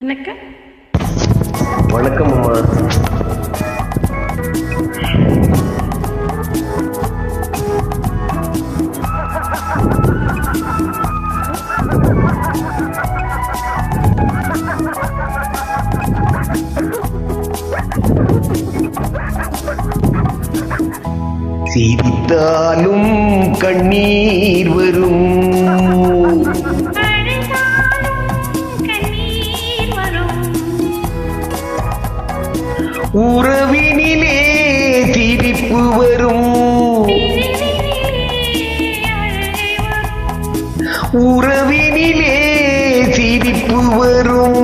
வணக்கம். வணக்கம் அம்மா. சிரித்தாலும் கண்ணீர் வரும், உறவினிலே சிரிப்பு வரும், உறவினிலே சிரிப்பு வரும்,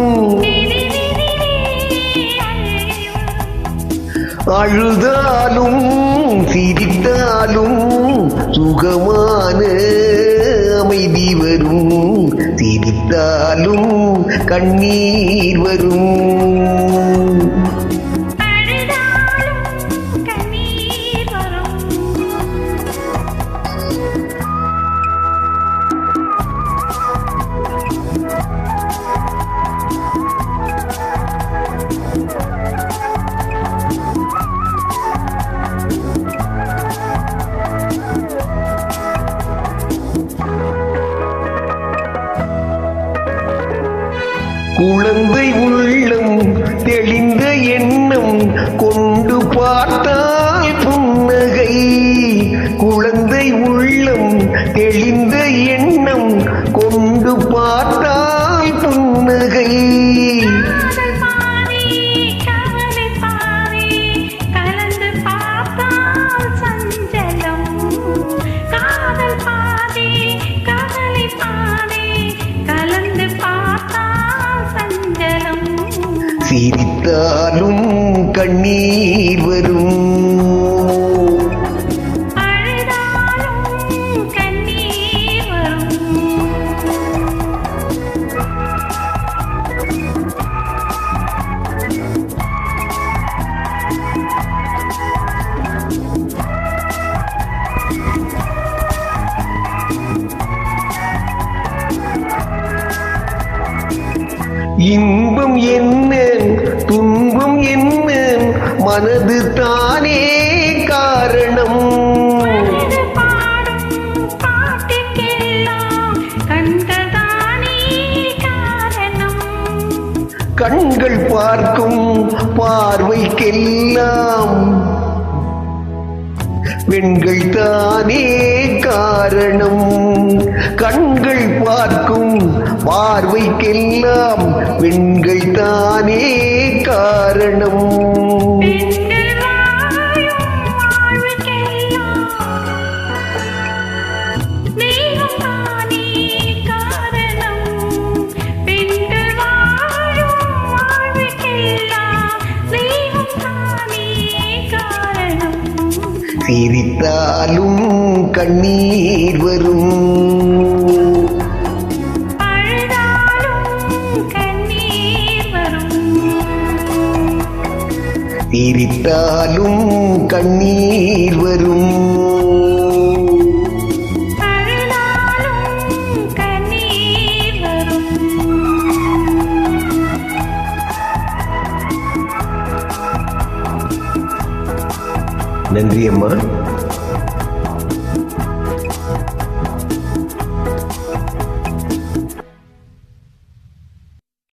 அழுதாலும் சிரித்தாலும் சுகமான அமைதி வரும், சிரித்தாலும் கண்ணீர் வரும். குழந்தை உள்ளம் தெளிந்த எண்ணம் கொண்டு பார்த்தால் புன்னகை, குழந்தை உள்ளம் தெளிந்த எண்ணம் கொண்டு பார்த்தால் புன்னகை. சிரித்தாலும் கண்ணீர் வரும், இன்பம் என்ன துன்பம் என்ன மனது தானே காரணம், கண்கள் பார்க்கும் பார்வைக்கெல்லாம் பெண்கள் தானே காரணம், கண்கள் பார்க்கும் பார்வைக்கெல்லாம் பெண்கள் தானே காரணம். சிரித்தாலும் கண்ணீர் வரும், சிரித்தாலும் கண்ணீர் வரும். நன்றி அம்மா.